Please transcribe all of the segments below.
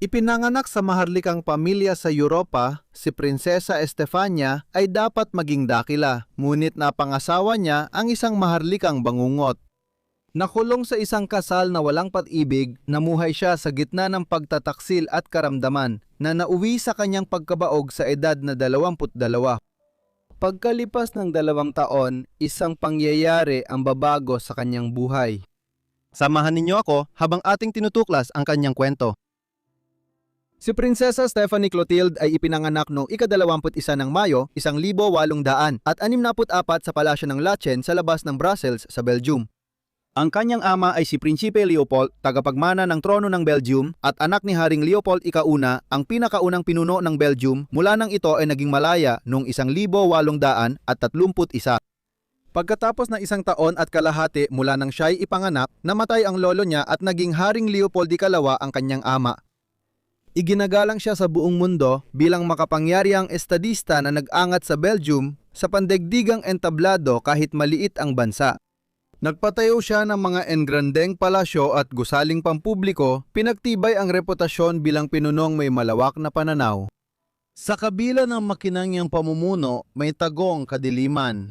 Ipinanganak sa maharlikang pamilya sa Europa, si Prinsesa Estefania ay dapat maging dakila, ngunit napangasawa niya ang isang maharlikang bangungot. Nakulong sa isang kasal na walang pag-ibig, namuhay siya sa gitna ng pagtataksil at karamdaman na nauwi sa kanyang pagkabaog sa edad na 22. Pagkalipas ng 2 taon, isang pangyayari ang babago sa kanyang buhay. Samahan ninyo ako habang ating tinutuklas ang kanyang kwento. Si Prinsesa Stephanie Clotilde ay ipinanganak noong ika-21 ng Mayo, 1800 at 64 sa palasyo ng Lachen sa labas ng Brussels sa Belgium. Ang kanyang ama ay si Prinsipe Leopold, tagapagmana ng trono ng Belgium at anak ni Haring Leopold I, ang pinakaunang pinuno ng Belgium mula nang ito ay naging malaya noong 1831. Pagkatapos ng 1 taon at kalahati mula nang siya'y ipanganak, namatay ang lolo niya at naging Haring Leopold II ang kanyang ama. Iginagalang siya sa buong mundo bilang makapangyarihang estadista na nag-angat sa Belgium sa pandaigdigang entablado kahit maliit ang bansa. Nagpatayo siya ng mga engrandeng palasyo at gusaling pampubliko, pinagtibay ang reputasyon bilang pinunong may malawak na pananaw. Sa kabila ng makinanyang pamumuno, may tagong kadiliman.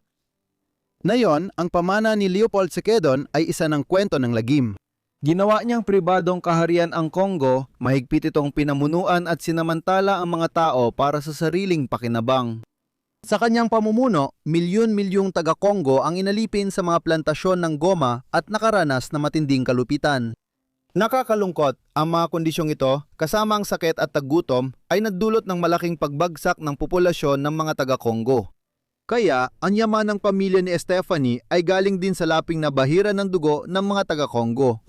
Ngayon, ang pamana ni Leopold II ay isa ng kwento ng lagim. Ginawa niyang pribadong kaharian ang Congo, mahigpit itong pinamunuan at sinamantala ang mga tao para sa sariling pakinabang. Sa kanyang pamumuno, milyon-milyong taga-Congo ang inalipin sa mga plantasyon ng goma at nakaranas na matinding kalupitan. Nakakalungkot, ang mga kondisyong ito, kasama ang sakit at taggutom, ay nagdulot ng malaking pagbagsak ng populasyon ng mga taga-Congo. Kaya, ang yaman ng pamilya ni Stephanie ay galing din sa laping na bahira ng dugo ng mga taga-Congo.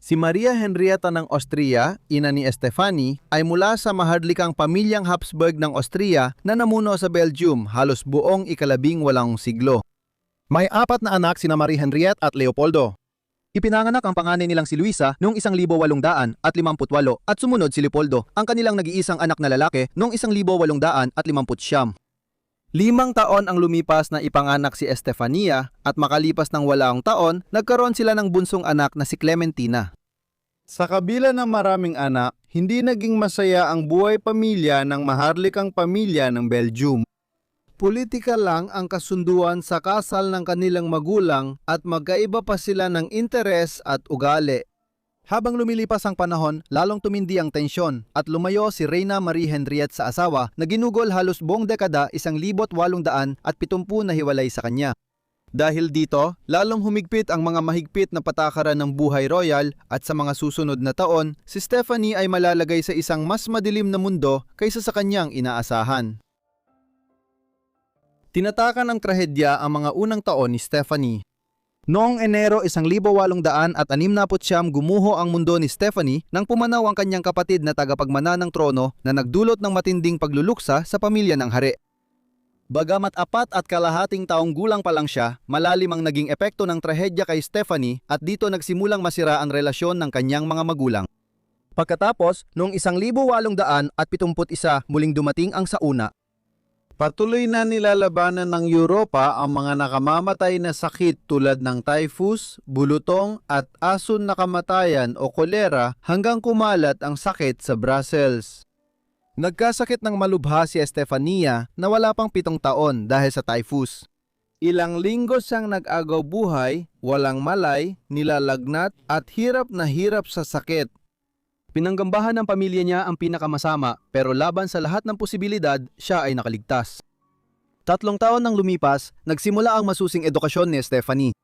Si Maria Henrietta ng Austria, ina ni Stephanie, ay mula sa maharlikang pamilyang Habsburg ng Austria na namuno sa Belgium halos buong ika-18 siglo. May 4 na anak sina Marie Henriette at Leopoldo. Ipinanganak ang panganay nilang si Luisa noong 1858 at sumunod si Leopoldo, ang kanilang nag-iisang anak na lalaki noong 1859. 5 taon ang lumipas na ipanganak si Estefania at makalipas ng 8 taon, nagkaroon sila ng bunsong anak na si Clementina. Sa kabila ng maraming anak, hindi naging masaya ang buhay pamilya ng maharlikang pamilya ng Belgium. Politika lang ang kasunduan sa kasal ng kanilang magulang at magkaiba pa sila ng interes at ugali. Habang lumilipas ang panahon, lalong tumindi ang tensyon at lumayo si Reyna Marie Henriette sa asawa na ginugol halos buong dekada 1870 na hiwalay sa kanya. Dahil dito, lalong humigpit ang mga mahigpit na patakaran ng buhay royal at sa mga susunod na taon, si Stephanie ay malalagay sa isang mas madilim na mundo kaysa sa kanyang inaasahan. Tinatakan ng trahedya ang mga unang taon ni Stephanie. Noong Enero 1869 gumuho ang mundo ni Stephanie nang pumanaw ang kanyang kapatid na tagapagmana ng trono na nagdulot ng matinding pagluluksa sa pamilya ng hari. Bagamat 4 at kalahating taong gulang pa lang siya, malalim ang naging epekto ng trahedya kay Stephanie at dito nagsimulang masira ang relasyon ng kanyang mga magulang. Pagkatapos, noong 1871 muling dumating ang sauna. Patuloy na nilalabanan ng Europa ang mga nakamamatay na sakit tulad ng typhus, bulutong at ason na kamatayan o kolera hanggang kumalat ang sakit sa Brussels. Nagkasakit ng malubha si Estefania na wala pang 7 taon dahil sa typhus. Ilang linggo siyang nag-agaw buhay, walang malay, nilalagnat at hirap na hirap sa sakit. Pinanggambahan ng pamilya niya ang pinakamasama pero laban sa lahat ng posibilidad, siya ay nakaligtas. 3 taon nang lumipas, nagsimula ang masusing edukasyon ni Stephanie.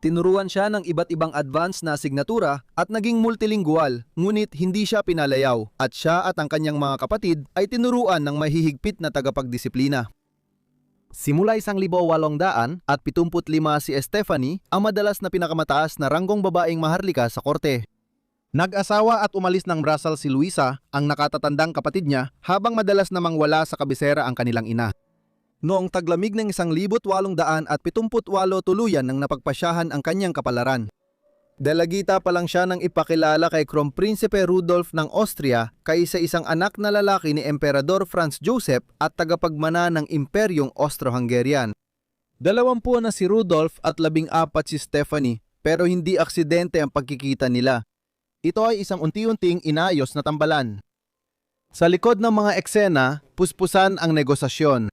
Tinuruan siya ng iba't ibang advanced na asignatura at naging multilingual, ngunit hindi siya pinalayaw at siya at ang kanyang mga kapatid ay tinuruan ng mahihigpit na tagapagdisiplina. Simula 1875 si Stephanie ang madalas na pinakamataas na ranggong babaeng maharlika sa korte. Nag-asawa at umalis ng Brussels si Luisa, ang nakatatandang kapatid niya, habang madalas namang wala sa kabisera ang kanilang ina. Noong taglamig ng 1878 tuluyan nang napagpasyahan ang kanyang kapalaran. Dalagita pa lang siya nang ipakilala kay Kronprinsipe Rudolf ng Austria kaysa isang anak na lalaki ni Emperador Franz Joseph at tagapagmana ng Imperyong Austro-Hungarian. 20 na si Rudolf at 14 si Stephanie, pero hindi aksidente ang pagkikita nila. Ito ay isang unti-unting inayos na tambalan. Sa likod ng mga eksena, puspusan ang negosasyon.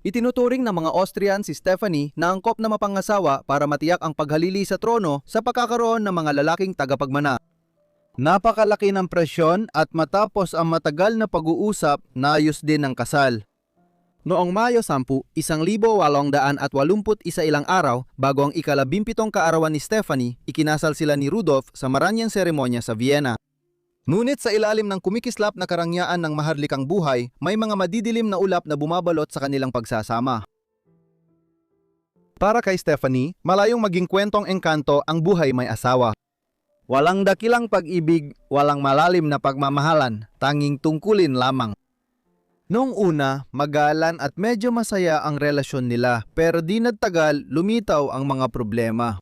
Itinuturing ng mga Austrian si Stephanie na angkop na mapangasawa para matiyak ang paghalili sa trono sa pagkakaroon ng mga lalaking tagapagmana. Napakalaki ng presyon at matapos ang matagal na pag-uusap, naayos din ang kasal. Noong Mayo 10, 1881 ilang araw bago ang ika-17 kaarawan ni Stephanie, ikinasal sila ni Rudolf sa maranyang seremonya sa Vienna. Ngunit sa ilalim ng kumikislap na karangyaan ng maharlikang buhay, may mga madidilim na ulap na bumabalot sa kanilang pagsasama. Para kay Stephanie, malayong maging kwentong engkanto ang buhay may asawa. Walang dakilang pag-ibig, walang malalim na pagmamahalan, tanging tungkulin lamang. Noong una, magalan at medyo masaya ang relasyon nila, pero di nagtagal lumitaw ang mga problema.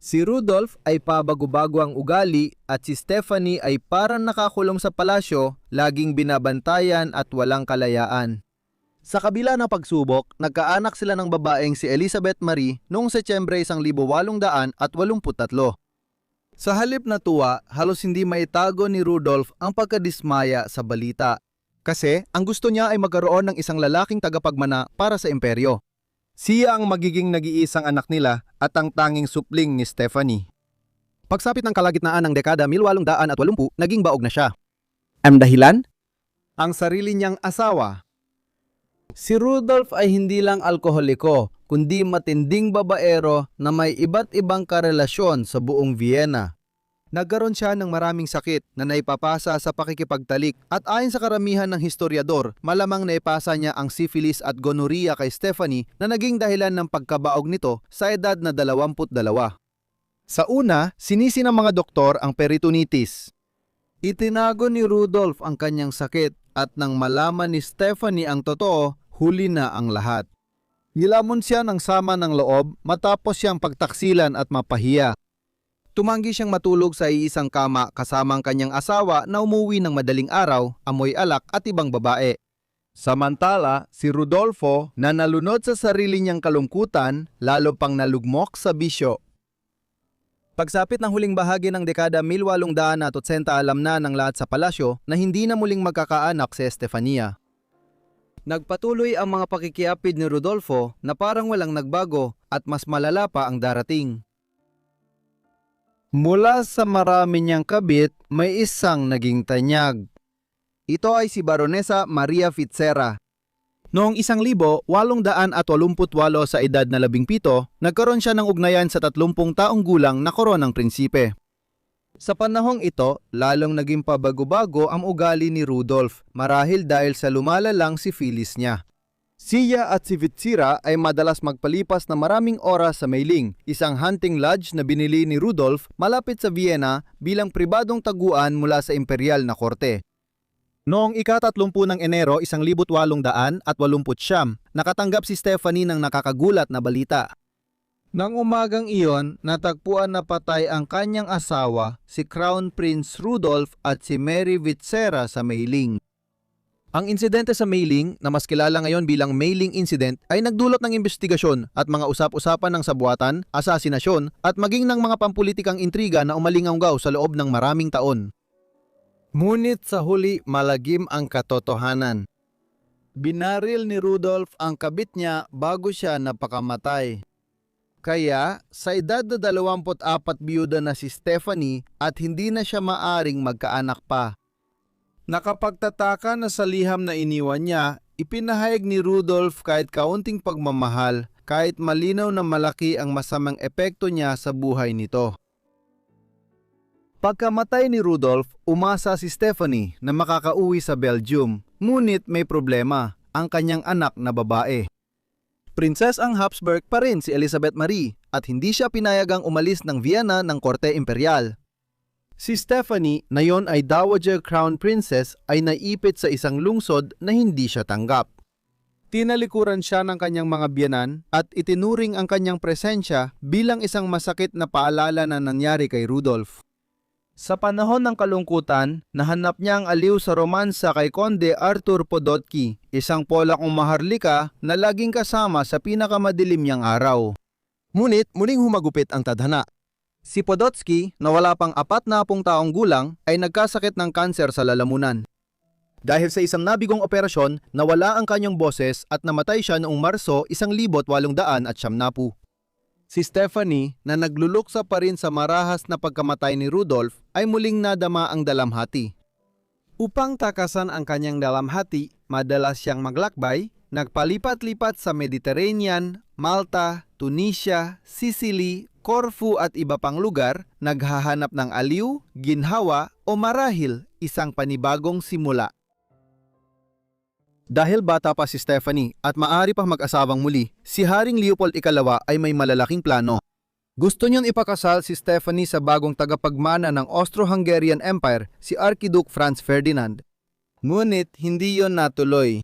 Si Rudolf ay pabago-bago ang ugali at si Stephanie ay parang nakakulong sa palasyo, laging binabantayan at walang kalayaan. Sa kabila ng pagsubok, nagkaanak sila ng babaeng si Elizabeth Marie noong Setyembre 1883. Sa halip na tuwa, halos hindi maitago ni Rudolf ang pagkadismaya sa balita. Kasi ang gusto niya ay magkaroon ng isang lalaking tagapagmana para sa imperyo. Siya ang magiging nag-iisang anak nila at ang tanging supling ni Stephanie. Pagsapit ng kalagitnaan ng dekada 1880, naging baog na siya. Ang dahilan? Ang sarili niyang asawa. Si Rudolf ay hindi lang alkoholiko, kundi matinding babaero na may iba't ibang karelasyon sa buong Vienna. Nagkaroon siya ng maraming sakit na naipapasa sa pakikipagtalik at ayon sa karamihan ng historiador, malamang naipasa niya ang syphilis at gonorrhea kay Stephanie na naging dahilan ng pagkabaog nito sa edad na 22. Sa una, sinisi ng mga doktor ang peritonitis. Itinago ni Rudolf ang kanyang sakit at nang malaman ni Stephanie ang totoo, huli na ang lahat. Nilamon siya ng sama ng loob matapos siyang pagtaksilan at mapahiya. Tumanggi siyang matulog sa iisang kama kasama ang kanyang asawa na umuwi ng madaling araw, amoy alak at ibang babae. Samantala, si Rodolfo na nalunod sa sarili niyang kalungkutan, lalo pang nalugmok sa bisyo. Pagsapit ng huling bahagi ng dekada 1880, alam na ng lahat sa palasyo na hindi na muling magkakaanak si Estefania. Nagpatuloy ang mga pakikiapid ni Rodolfo na parang walang nagbago at mas malala pa ang darating. Mula sa marami niyang kabit, may isang naging tanyag. Ito ay si Baronesa Maria Fitzera. Noong 1888 sa edad na 17, nagkaroon siya ng ugnayan sa 30 taong gulang na koronang prinsipe. Sa panahong ito, lalong naging pabago-bago ang ugali ni Rudolf, marahil dahil sa lumalalang syphilis niya. Siya at si Fitzera ay madalas magpalipas na maraming oras sa Meiling, isang hunting lodge na binili ni Rudolf malapit sa Vienna bilang pribadong taguan mula sa imperial na korte. Noong ika-30 ng Enero 1889, nakatanggap si Stephanie ng nakakagulat na balita. Nang umagang iyon, natagpuan na patay ang kanyang asawa, si Crown Prince Rudolf at si Mary Fitzera sa Meiling. Ang insidente sa Meiling, na mas kilala ngayon bilang Meiling Incident, ay nagdulot ng investigasyon at mga usap-usapan ng sabuatan, asasinasyon at maging ng mga pampulitikang intriga na umalinganggaw sa loob ng maraming taon. Ngunit sa huli, malagim ang katotohanan. Binaril ni Rudolf ang kabit niya bago siya napakamatay. Kaya, sa edad na 24 biyuda na si Stephanie at hindi na siya maaring magkaanak pa. Nakapagtataka na sa liham na iniwan niya, ipinahayag ni Rudolf kahit kaunting pagmamahal, kahit malinaw na malaki ang masamang epekto niya sa buhay nito. Pagkamatay ni Rudolf, umasa si Stephanie na makakauwi sa Belgium, ngunit may problema, ang kanyang anak na babae. Princess ang Habsburg pa rin si Elizabeth Marie at hindi siya pinayagang umalis ng Vienna ng Korte Imperial. Si Stephanie, na yon ay Dowager Crown Princess, ay naipit sa isang lungsod na hindi siya tanggap. Tinalikuran siya ng kanyang mga biyenan at itinuring ang kanyang presensya bilang isang masakit na paalala na nangyari kay Rudolf. Sa panahon ng kalungkutan, nahanap niya ang aliw sa romansa kay Konde Arthur Podotki, isang Polakong maharlika na laging kasama sa pinakamadilim niyang araw. Ngunit muling humagupit ang tadhana. Si Podotski, na wala pang 40 taong gulang, ay nagkasakit ng kanser sa lalamunan. Dahil sa isang nabigong operasyon, nawala ang kanyang boses at namatay siya noong Marso 1890. Si Stephanie, na nagluluksa pa rin sa marahas na pagkamatay ni Rudolph, ay muling nadama ang dalamhati. Upang takasan ang kanyang dalamhati, madalas siyang maglakbay, nagpalipat-lipat sa Mediterranean, Malta, Tunisia, Sicily, Corfu at iba pang lugar, naghahanap ng aliw, ginhawa o marahil isang panibagong simula. Dahil bata pa si Stephanie at maaari pang mag-asawang muli, si Haring Leopold II ay may malalaking plano. Gusto niyang ipakasal si Stephanie sa bagong tagapagmana ng Austro-Hungarian Empire, si Archduke Franz Ferdinand. Ngunit hindi yon natuloy.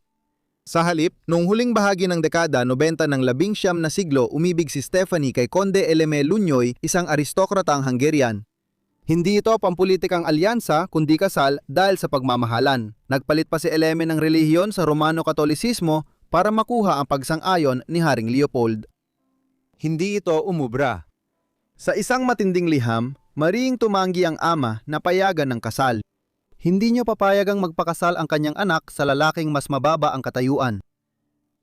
Sa halip, noong huling bahagi ng dekada 90 ng 19 na siglo, umibig si Stephanie kay Conde Eleme Lunyoy, isang aristokratang Hungarian. Hindi ito pampulitikang alyansa kundi kasal dahil sa pagmamahalan. Nagpalit pa si Eleme ng relihiyon sa Romano-Katolisismo para makuha ang pagsang-ayon ni Haring Leopold. Hindi ito umubra. Sa isang matinding liham, mariing tumanggi ang ama na payagan ng kasal. Hindi niya papayagang magpakasal ang kanyang anak sa lalaking mas mababa ang katayuan.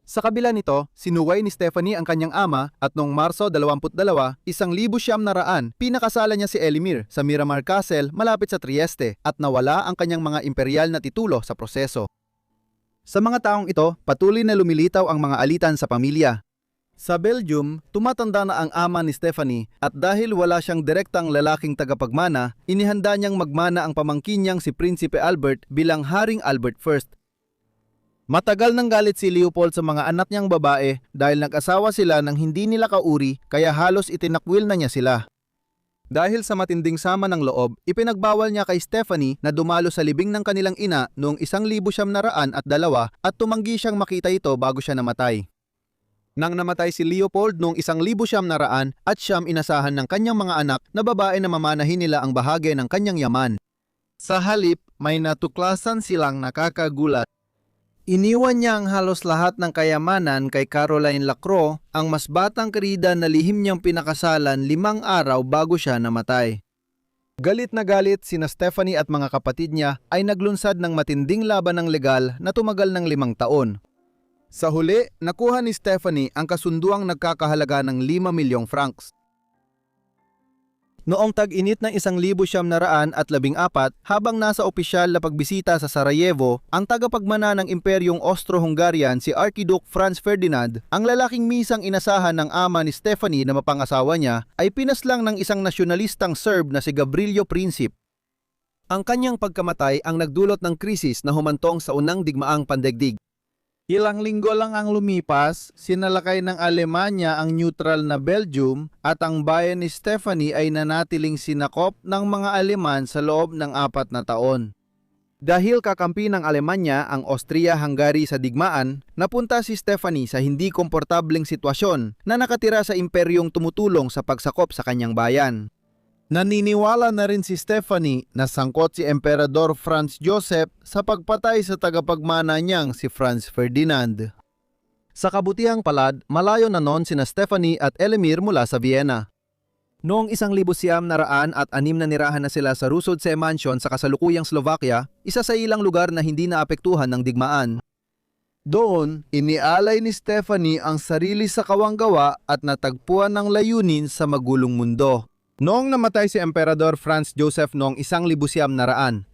Sa kabila nito, sinuway ni Stephanie ang kanyang ama at noong Marso 22, 1900, pinakasalan niya si Elimir sa Miramar Castle malapit sa Trieste at nawala ang kanyang mga imperial na titulo sa proseso. Sa mga taong ito, patuloy na lumilitaw ang mga alitan sa pamilya. Sa Belgium, tumatanda na ang ama ni Stephanie at dahil wala siyang direktang lalaking tagapagmana, inihanda niyang magmana ang pamangkin niyang si Prinsipe Albert bilang Haring Albert I. Matagal nang galit si Leopold sa mga anak niyang babae dahil nag-asawa sila nang hindi nila kauri kaya halos itinakwil na niya sila. Dahil sa matinding sama ng loob, ipinagbawal niya kay Stephanie na dumalo sa libing ng kanilang ina noong 1902 at tumanggi siyang makita ito bago siya namatay. Nang namatay si Leopold noong 1900 at siyam inasahan ng kanyang mga anak na babae na mamanahin nila ang bahagi ng kanyang yaman. Sa halip, may natuklasan silang nakakagulat. Iniwan niya ang halos lahat ng kayamanan kay Caroline Lacroix, ang mas batang karida na lihim niyang pinakasalan 5 araw bago siya namatay. Galit na galit sina Stephanie at mga kapatid niya ay naglunsad ng matinding laban ng legal na tumagal ng 5 taon. Sa huli, nakuha ni Stephanie ang kasunduang nagkakahalaga ng 5 milyong francs. Noong tag-init ng 1914, habang nasa opisyal na pagbisita sa Sarajevo, ang tagapagmana ng Imperyong Austro-Hungarian si Archduke Franz Ferdinand, ang lalaking misang inasahan ng ama ni Stephanie na mapangasawa niya, ay pinaslang ng isang nasyonalistang Serb na si Gavrilo Princip. Ang kanyang pagkamatay ang nagdulot ng krisis na humantong sa unang digmaang pandaigdig. Ilang linggo lang ang lumipas, sinalakay ng Alemanya ang neutral na Belgium at ang bayan ni Stephanie ay nanatiling sinakop ng mga Aleman sa loob ng 4 na taon. Dahil kakampi ng Alemanya ang Austria-Hungary sa digmaan, napunta si Stephanie sa hindi komportableng sitwasyon na nakatira sa imperyong tumutulong sa pagsakop sa kanyang bayan. Naniniwala na rin si Stephanie na sangkot si Emperador Franz Joseph sa pagpatay sa tagapagmana niyang si Franz Ferdinand. Sa kabutihang palad, malayo na noon sina Stephanie at Elimir mula sa Vienna. Noong 1906 na nirahan na sila sa Rusodce Mansion sa kasalukuyang Slovakia, isa sa ilang lugar na hindi naapektuhan ng digmaan. Doon, inialay ni Stephanie ang sarili sa kawanggawa at natagpuan ng layunin sa magulong mundo. Noong namatay si Emperador Franz Joseph noong 1900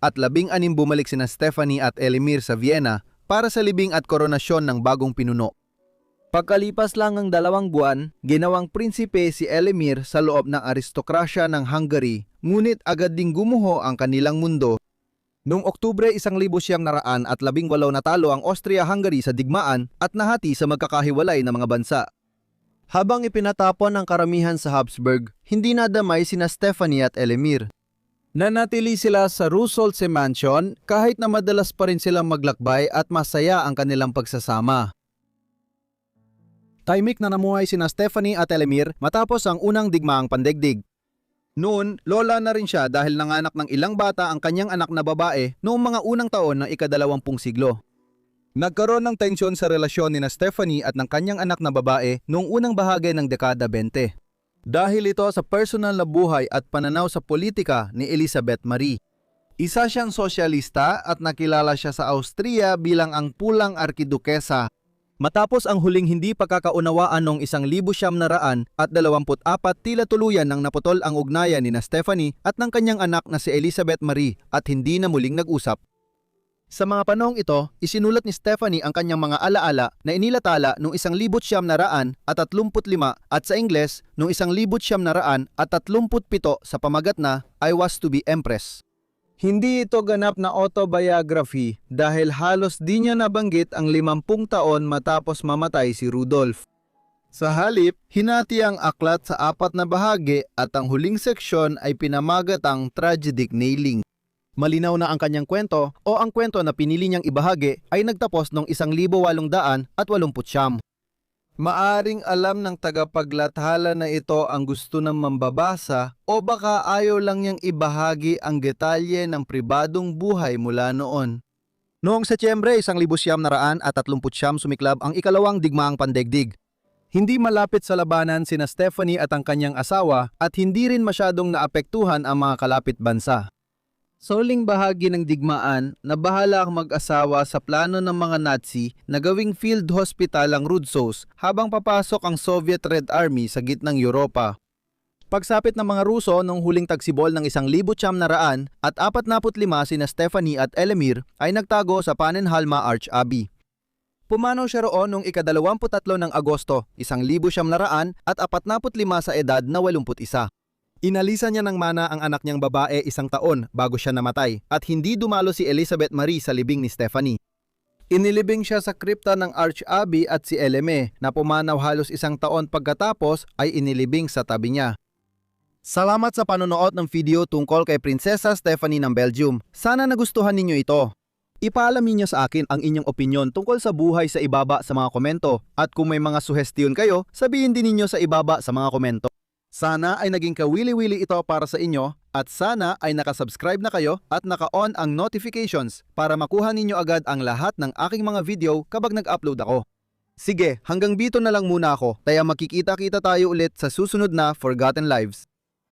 at 16 bumalik sina Stephanie at Elimir sa Vienna para sa libing at koronasyon ng bagong pinuno. Pagkalipas lang ng 2 buwan, ginawang prinsipe si Elimir sa loob ng aristokrasya ng Hungary, ngunit agad ding gumuho ang kanilang mundo. Noong Oktubre 1918 natalo ang Austria-Hungary sa digmaan at nahati sa magkakahiwalay na mga bansa. Habang ipinatapon ang karamihan sa Habsburg, hindi nadamay sina Stephanie at Elimir. Nanatili sila sa Rusodce Mansion kahit na madalas pa rin silang maglakbay at masaya ang kanilang pagsasama. Tahimik na namuhay sina Stephanie at Elimir matapos ang unang digmaang pandaigdig. Noon, lola na rin siya dahil nanganak ng ilang bata ang kanyang anak na babae noong mga unang taon ng ika-20 siglo. Nagkaroon ng tensyon sa relasyon ni Stephanie at ng kanyang anak na babae noong unang bahagi ng dekada 20. Dahil ito sa personal na buhay at pananaw sa politika ni Elizabeth Marie. Isa siyang sosyalista at nakilala siya sa Austria bilang ang pulang arkidukesa. Matapos ang huling hindi pagkakaunawaan noong 1924, tila tuluyan nang naputol ang ugnayan ni Stephanie at ng kanyang anak na si Elizabeth Marie at hindi na muling nag-usap. Sa mga panahong ito, isinulat ni Stephanie ang kanyang mga alaala na inilatala noong 1935 at sa Ingles noong 1937 sa pamagat na I Was to be Empress. Hindi ito ganap na autobiography dahil halos di niya nabanggit ang 50 taon matapos mamatay si Rudolph. Sa halip, hinati ang aklat sa 4 na bahagi at ang huling seksyon ay pinamagatang Tragic Nailing. Malinaw na ang kanyang kwento o ang kwento na pinili niyang ibahagi ay nagtapos noong 1889. Maaring alam ng tagapaglathala na ito ang gusto ng mambabasa o baka ayaw lang niyang ibahagi ang detalye ng pribadong buhay mula noon. Noong Setyembre 1939 sumiklab ang ikalawang digmaang pandaigdig. Hindi malapit sa labanan sina Stephanie at ang kanyang asawa at hindi rin masyadong naapektuhan ang mga kalapit bansa. Sa huling bahagi ng digmaan, nabahala ang mag-asawa sa plano ng mga Nazi na gawing field hospital ang Rudsos habang papasok ang Soviet Red Army sa gitnang Europa. Pagsapit ng mga Ruso noong huling tagsibol ng 1945 sina Stephanie at Elemir ay nagtago sa Pannonhalma Arch Abbey. Pumanaw siya roon noong ika-23 ng Agosto, 1945 sa edad na 81. Inalisan niya ng mana ang anak niyang babae 1 taon bago siya namatay at hindi dumalo si Elizabeth Marie sa libing ni Stephanie. Inilibing siya sa kripta ng Arch Abbey at si Eleme na pumanaw halos 1 taon pagkatapos ay inilibing sa tabi niya. Salamat sa panonood ng video tungkol kay Prinsesa Stephanie ng Belgium. Sana nagustuhan ninyo ito. Ipaalam niyo sa akin ang inyong opinyon tungkol sa buhay sa ibaba sa mga komento at kung may mga suhestiyon kayo, sabihin din ninyo sa ibaba sa mga komento. Sana ay naging kawili-wili ito para sa inyo at sana ay nakasubscribe na kayo at naka-on ang notifications para makuha ninyo agad ang lahat ng aking mga video kapag nag-upload ako. Sige, hanggang dito na lang muna ako, kaya makikita-kita tayo ulit sa susunod na Forgotten Lives.